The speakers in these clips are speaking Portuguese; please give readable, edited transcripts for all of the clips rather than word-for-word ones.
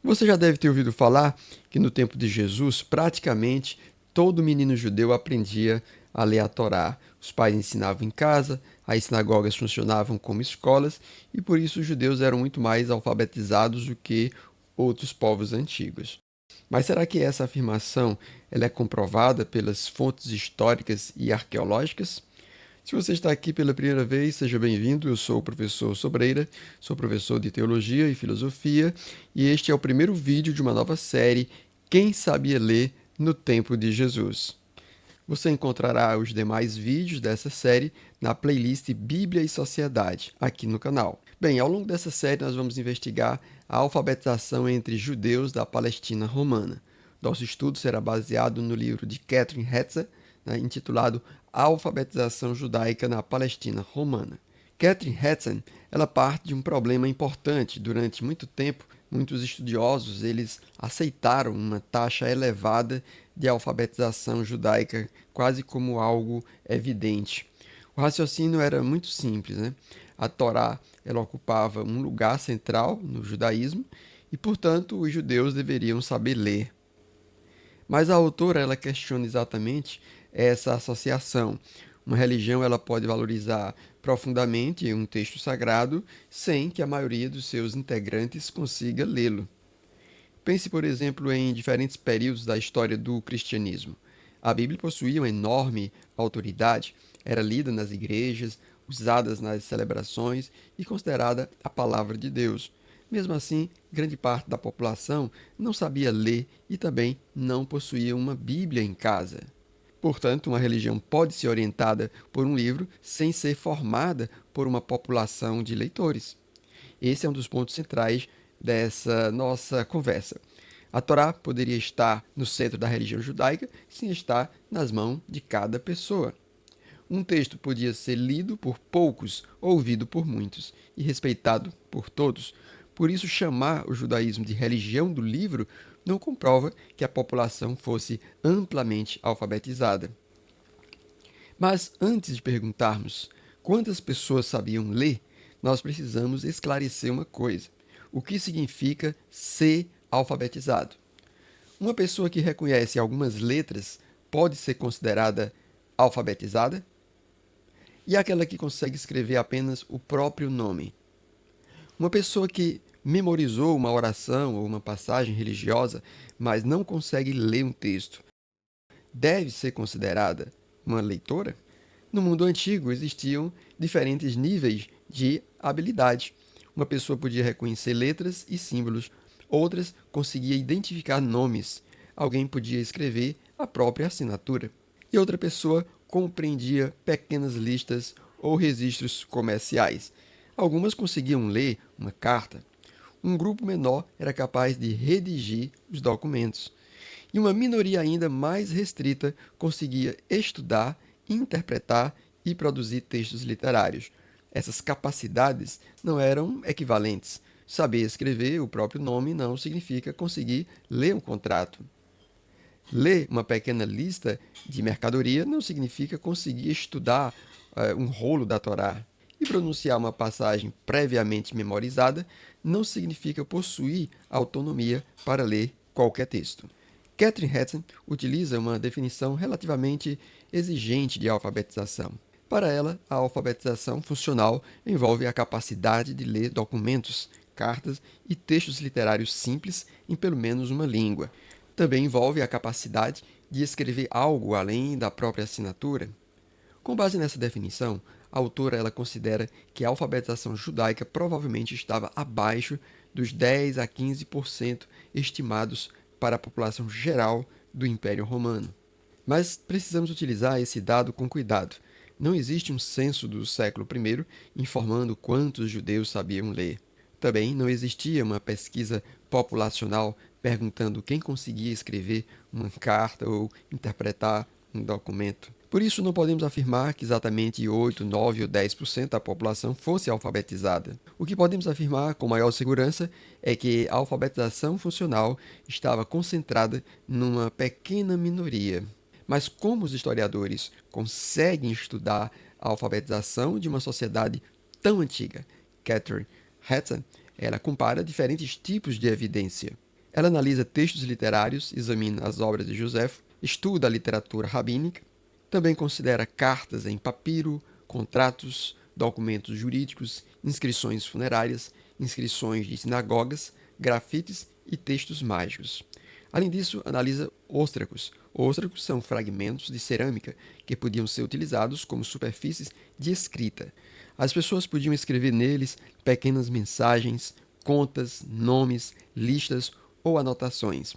Você já deve ter ouvido falar que no tempo de Jesus, praticamente todo menino judeu aprendia a ler a Torá. Os pais ensinavam em casa, as sinagogas funcionavam como escolas e por isso os judeus eram muito mais alfabetizados do que outros povos antigos. Mas será que essa afirmação ela é comprovada pelas fontes históricas e arqueológicas? Se você está aqui pela primeira vez, seja bem-vindo. Eu sou o professor Sobreira, sou professor de Teologia e Filosofia, e este é o primeiro vídeo de uma nova série, Quem Sabia Ler no Tempo de Jesus. Você encontrará os demais vídeos dessa série na playlist Bíblia e Sociedade, aqui no canal. Bem, ao longo dessa série nós vamos investigar a alfabetização entre judeus da Palestina romana. Nosso estudo será baseado no livro de Catherine Hetzer, intitulado A Alfabetização Judaica na Palestina Romana. Catherine Hetzer, ela parte de um problema importante. Durante muito tempo, muitos estudiosos eles aceitaram uma taxa elevada de alfabetização judaica quase como algo evidente. O raciocínio era muito simples, né? A Torá ela ocupava um lugar central no judaísmo e, portanto, os judeus deveriam saber ler. Mas a autora ela questiona exatamente essa associação. Uma religião ela pode valorizar profundamente um texto sagrado sem que a maioria dos seus integrantes consiga lê-lo. Pense, por exemplo, em diferentes períodos da história do cristianismo. A Bíblia possuía uma enorme autoridade, era lida nas igrejas, usada nas celebrações e considerada a palavra de Deus. Mesmo assim, grande parte da população não sabia ler e também não possuía uma Bíblia em casa. Portanto, uma religião pode ser orientada por um livro sem ser formada por uma população de leitores. Esse é um dos pontos centrais dessa nossa conversa. A Torá poderia estar no centro da religião judaica sem estar nas mãos de cada pessoa. Um texto podia ser lido por poucos, ouvido por muitos e respeitado por todos. Por isso, chamar o judaísmo de religião do livro não comprova que a população fosse amplamente alfabetizada. Mas antes de perguntarmos quantas pessoas sabiam ler, nós precisamos esclarecer uma coisa: o que significa ser alfabetizado? Uma pessoa que reconhece algumas letras pode ser considerada alfabetizada? E aquela que consegue escrever apenas o próprio nome? Uma pessoa que memorizou uma oração ou uma passagem religiosa, mas não consegue ler um texto, deve ser considerada uma leitora? No mundo antigo existiam diferentes níveis de habilidade. Uma pessoa podia reconhecer letras e símbolos, outras conseguia identificar nomes, alguém podia escrever a própria assinatura, e outra pessoa compreendia pequenas listas ou registros comerciais. Algumas conseguiam ler uma carta. Um grupo menor era capaz de redigir os documentos. E uma minoria ainda mais restrita conseguia estudar, interpretar e produzir textos literários. Essas capacidades não eram equivalentes. Saber escrever o próprio nome não significa conseguir ler um contrato. Ler uma pequena lista de mercadoria não significa conseguir estudar um rolo da Torá. E pronunciar uma passagem previamente memorizada não significa possuir autonomia para ler qualquer texto. Catherine Hetzer utiliza uma definição relativamente exigente de alfabetização. Para ela, a alfabetização funcional envolve a capacidade de ler documentos, cartas e textos literários simples em pelo menos uma língua. Também envolve a capacidade de escrever algo além da própria assinatura. Com base nessa definição, a autora ela considera que a alfabetização judaica provavelmente estava abaixo dos 10 a 15% estimados para a população geral do Império Romano. Mas precisamos utilizar esse dado com cuidado. Não existe um censo do século I informando quantos judeus sabiam ler. Também não existia uma pesquisa populacional perguntando quem conseguia escrever uma carta ou interpretar um documento. Por isso, não podemos afirmar que exatamente 8, 9 ou 10% da população fosse alfabetizada. O que podemos afirmar com maior segurança é que a alfabetização funcional estava concentrada numa pequena minoria. Mas como os historiadores conseguem estudar a alfabetização de uma sociedade tão antiga? Catherine Hetzer ela compara diferentes tipos de evidência. Ela analisa textos literários, examina as obras de Joséfo, estuda a literatura rabínica, também considera cartas em papiro, contratos, documentos jurídicos, inscrições funerárias, inscrições de sinagogas, grafites e textos mágicos. Além disso, analisa óstracos. Óstracos são fragmentos de cerâmica que podiam ser utilizados como superfícies de escrita. As pessoas podiam escrever neles pequenas mensagens, contas, nomes, listas ou anotações.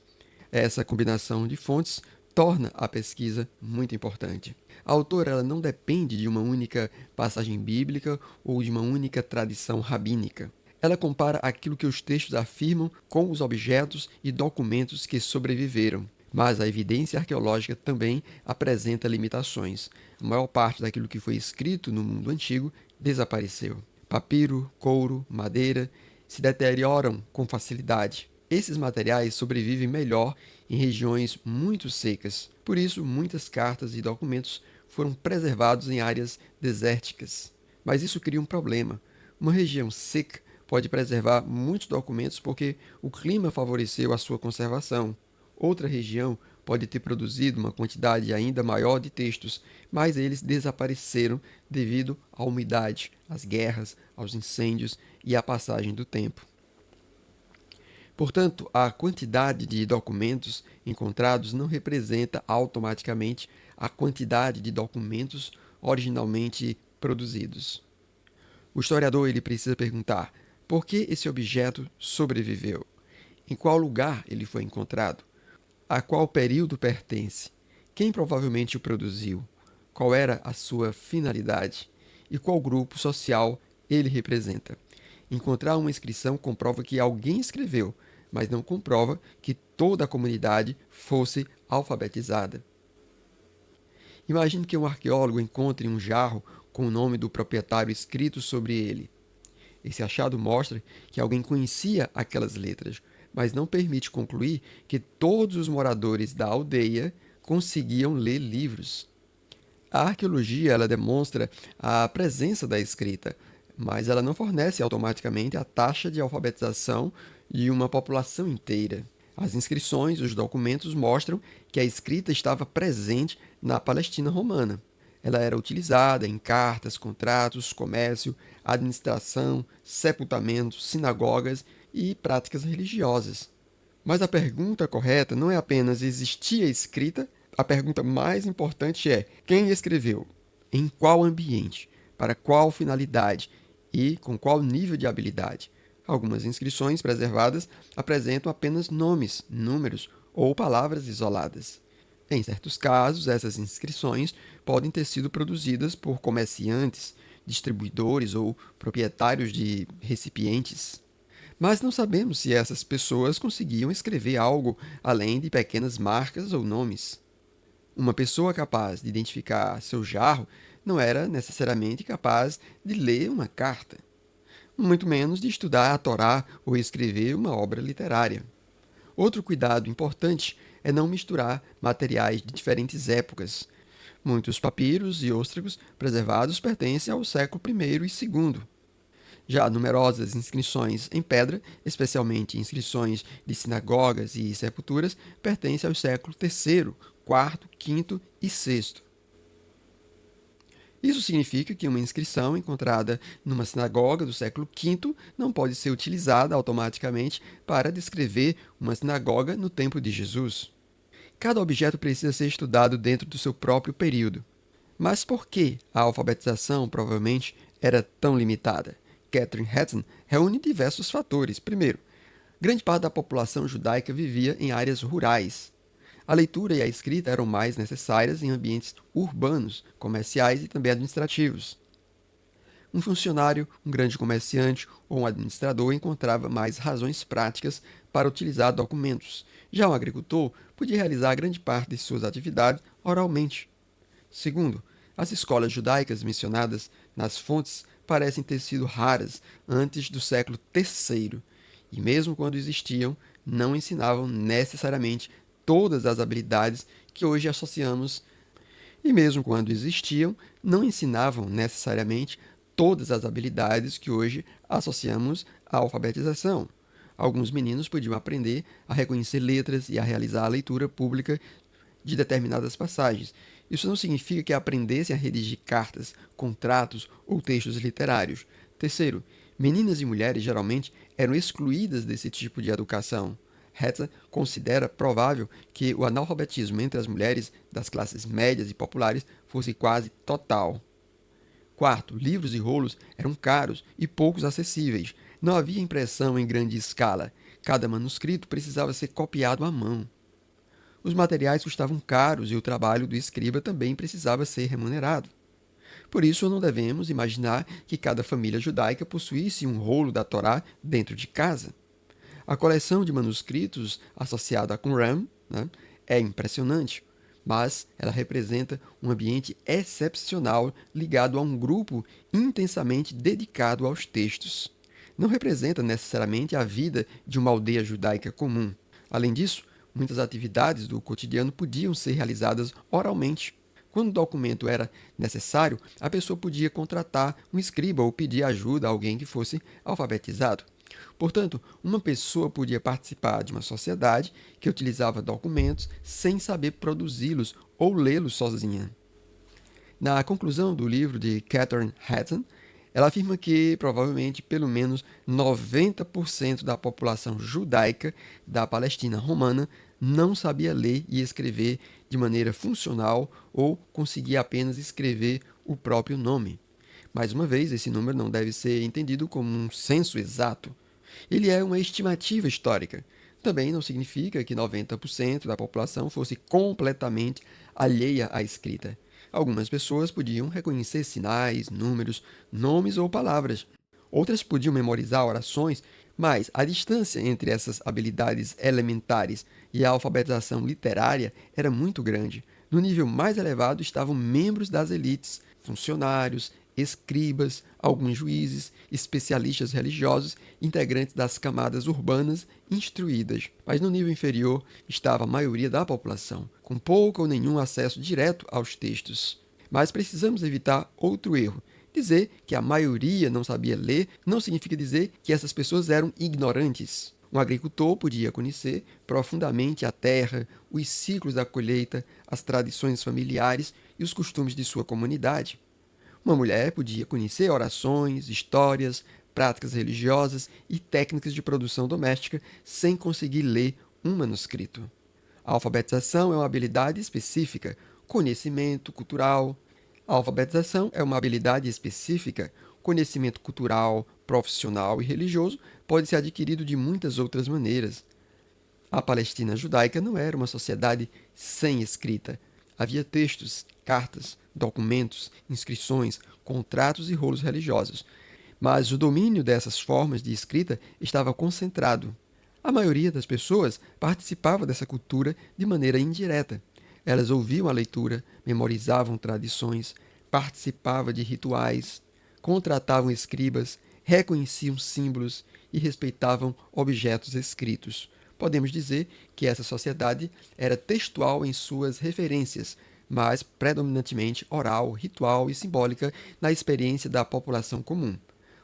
Essa combinação de fontes torna a pesquisa muito importante. A autora ela não depende de uma única passagem bíblica ou de uma única tradição rabínica. Ela compara aquilo que os textos afirmam com os objetos e documentos que sobreviveram. Mas a evidência arqueológica também apresenta limitações. A maior parte daquilo que foi escrito no mundo antigo desapareceu. Papiro, couro, madeira se deterioram com facilidade. Esses materiais sobrevivem melhor em regiões muito secas. Por isso, muitas cartas e documentos foram preservados em áreas desérticas. Mas isso cria um problema. Uma região seca pode preservar muitos documentos porque o clima favoreceu a sua conservação. Outra região pode ter produzido uma quantidade ainda maior de textos, mas eles desapareceram devido à umidade, às guerras, aos incêndios e à passagem do tempo. Portanto, a quantidade de documentos encontrados não representa automaticamente a quantidade de documentos originalmente produzidos. O historiador ele precisa perguntar: por que esse objeto sobreviveu? Em qual lugar ele foi encontrado? A qual período pertence? Quem provavelmente o produziu? Qual era a sua finalidade? E qual grupo social ele representa? Encontrar uma inscrição comprova que alguém escreveu, mas não comprova que toda a comunidade fosse alfabetizada. Imagine que um arqueólogo encontre um jarro com o nome do proprietário escrito sobre ele. Esse achado mostra que alguém conhecia aquelas letras, mas não permite concluir que todos os moradores da aldeia conseguiam ler livros. A arqueologia ela demonstra a presença da escrita, mas ela não fornece automaticamente a taxa de alfabetização de uma população inteira. As inscrições, os documentos mostram que a escrita estava presente na Palestina romana. Ela era utilizada em cartas, contratos, comércio, administração, sepultamentos, sinagogas e práticas religiosas. Mas a pergunta correta não é apenas existia escrita, a pergunta mais importante é quem escreveu, em qual ambiente, para qual finalidade e com qual nível de habilidade. Algumas inscrições preservadas apresentam apenas nomes, números ou palavras isoladas. Em certos casos, essas inscrições podem ter sido produzidas por comerciantes, distribuidores ou proprietários de recipientes. Mas não sabemos se essas pessoas conseguiam escrever algo além de pequenas marcas ou nomes. Uma pessoa capaz de identificar seu jarro não era necessariamente capaz de ler uma carta, muito menos de estudar a Torá ou escrever uma obra literária. Outro cuidado importante é não misturar materiais de diferentes épocas. Muitos papiros e óstragos preservados pertencem ao século I e II. Já numerosas inscrições em pedra, especialmente inscrições de sinagogas e sepulturas, pertencem aos séculos III, IV, V e VI. Isso significa que uma inscrição encontrada numa sinagoga do século V não pode ser utilizada automaticamente para descrever uma sinagoga no tempo de Jesus. Cada objeto precisa ser estudado dentro do seu próprio período. Mas por que a alfabetização provavelmente era tão limitada? Catherine Hatton reúne diversos fatores. Primeiro, grande parte da população judaica vivia em áreas rurais. A leitura e a escrita eram mais necessárias em ambientes urbanos, comerciais e também administrativos. Um funcionário, um grande comerciante ou um administrador encontrava mais razões práticas para utilizar documentos. Já um agricultor podia realizar grande parte de suas atividades oralmente. Segundo, as escolas judaicas mencionadas nas fontes parecem ter sido raras antes do século III, e mesmo quando existiam, não ensinavam necessariamente todas as habilidades que hoje associamos, e mesmo quando existiam, não ensinavam necessariamente todas as habilidades que hoje associamos à alfabetização. Alguns meninos podiam aprender a reconhecer letras e a realizar a leitura pública de determinadas passagens. Isso não significa que aprendessem a redigir cartas, contratos ou textos literários. Terceiro, meninas e mulheres geralmente eram excluídas desse tipo de educação. Hetzer considera provável que o analfabetismo entre as mulheres das classes médias e populares fosse quase total. Quarto, livros e rolos eram caros e poucos acessíveis. Não havia impressão em grande escala. Cada manuscrito precisava ser copiado à mão. Os materiais custavam caros e o trabalho do escriba também precisava ser remunerado. Por isso, não devemos imaginar que cada família judaica possuísse um rolo da Torá dentro de casa. A coleção de manuscritos associada a Qumran, é impressionante, mas ela representa um ambiente excepcional ligado a um grupo intensamente dedicado aos textos. Não representa necessariamente a vida de uma aldeia judaica comum. Além disso, muitas atividades do cotidiano podiam ser realizadas oralmente. Quando o documento era necessário, a pessoa podia contratar um escriba ou pedir ajuda a alguém que fosse alfabetizado. Portanto, uma pessoa podia participar de uma sociedade que utilizava documentos sem saber produzi-los ou lê-los sozinha. Na conclusão do livro de Catherine Hatton, ela afirma que provavelmente pelo menos 90% da população judaica da Palestina romana não sabia ler e escrever de maneira funcional ou conseguia apenas escrever o próprio nome. Mais uma vez, esse número não deve ser entendido como um censo exato. Ele é uma estimativa histórica. Também não significa que 90% da população fosse completamente alheia à escrita. Algumas pessoas podiam reconhecer sinais, números, nomes ou palavras. Outras podiam memorizar orações, mas a distância entre essas habilidades elementares e a alfabetização literária era muito grande. No nível mais elevado estavam membros das elites, funcionários, escribas, alguns juízes, especialistas religiosos, integrantes das camadas urbanas instruídas. Mas no nível inferior estava a maioria da população, com pouco ou nenhum acesso direto aos textos. Mas precisamos evitar outro erro. Dizer que a maioria não sabia ler não significa dizer que essas pessoas eram ignorantes. Um agricultor podia conhecer profundamente a terra, os ciclos da colheita, as tradições familiares e os costumes de sua comunidade. Uma mulher podia conhecer orações, histórias, práticas religiosas e técnicas de produção doméstica sem conseguir ler um manuscrito. A alfabetização é uma habilidade específica, conhecimento cultural. A alfabetização é uma habilidade específica, conhecimento cultural, profissional e religioso pode ser adquirido de muitas outras maneiras. A Palestina judaica não era uma sociedade sem escrita. Havia textos, cartas, documentos, inscrições, contratos e rolos religiosos. Mas o domínio dessas formas de escrita estava concentrado. A maioria das pessoas participava dessa cultura de maneira indireta. Elas ouviam a leitura, memorizavam tradições, participavam de rituais, contratavam escribas, reconheciam símbolos e respeitavam objetos escritos. Podemos dizer que essa sociedade era textual em suas referências, mas predominantemente oral, ritual e simbólica na experiência da população comum.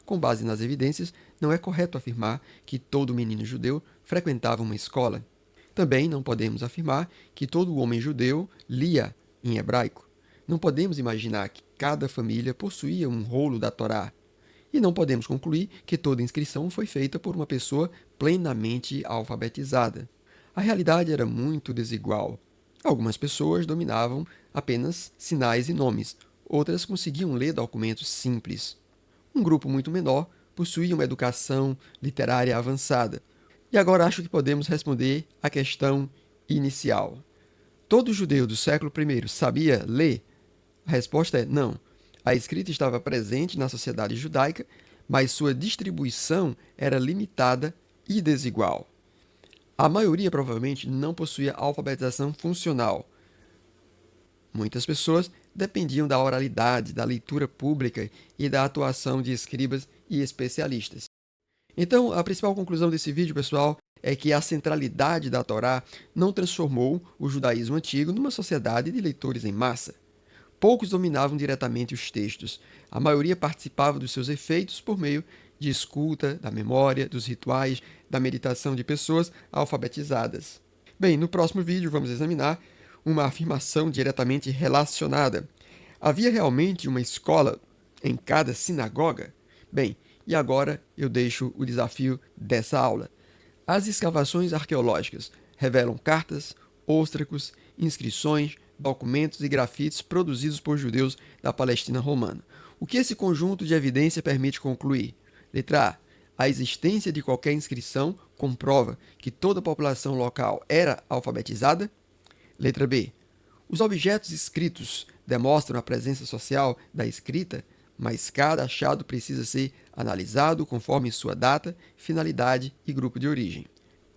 Com base nas evidências, não é correto afirmar que todo menino judeu frequentava uma escola. Também não podemos afirmar que todo homem judeu lia em hebraico. Não podemos imaginar que cada família possuía um rolo da Torá. E não podemos concluir que toda inscrição foi feita por uma pessoa plenamente alfabetizada. A realidade era muito desigual. Algumas pessoas dominavam apenas sinais e nomes, outras conseguiam ler documentos simples. Um grupo muito menor possuía uma educação literária avançada. E agora acho que podemos responder à questão inicial. Todo judeu do século I sabia ler? A resposta é não. A escrita estava presente na sociedade judaica, mas sua distribuição era limitada e desigual. A maioria provavelmente não possuía alfabetização funcional. Muitas pessoas dependiam da oralidade, da leitura pública e da atuação de escribas e especialistas. Então, a principal conclusão desse vídeo, pessoal, é que a centralidade da Torá não transformou o judaísmo antigo numa sociedade de leitores em massa. Poucos dominavam diretamente os textos. A maioria participava dos seus efeitos por meio de escuta, da memória, dos rituais, da meditação de pessoas alfabetizadas. Bem, no próximo vídeo vamos examinar uma afirmação diretamente relacionada. Havia realmente uma escola em cada sinagoga? Bem, e agora eu deixo o desafio dessa aula. As escavações arqueológicas revelam cartas, óstracos, inscrições, documentos e grafites produzidos por judeus da Palestina romana. O que esse conjunto de evidência permite concluir? Letra A. A existência de qualquer inscrição comprova que toda a população local era alfabetizada? Letra B. Os objetos escritos demonstram a presença social da escrita, mas cada achado precisa ser analisado conforme sua data, finalidade e grupo de origem.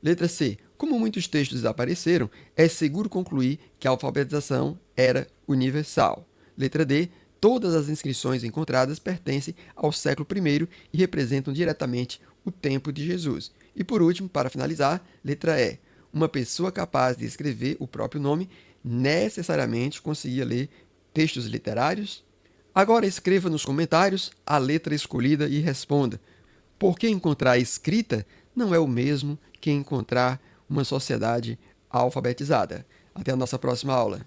Letra C. Como muitos textos desapareceram, é seguro concluir que a alfabetização era universal. Letra D. Todas as inscrições encontradas pertencem ao século I e representam diretamente o tempo de Jesus. E por último, para finalizar, letra E. Uma pessoa capaz de escrever o próprio nome necessariamente conseguia ler textos literários? Agora escreva nos comentários a letra escolhida e responda: por que encontrar escrita não é o mesmo que encontrar uma sociedade alfabetizada? Até a nossa próxima aula.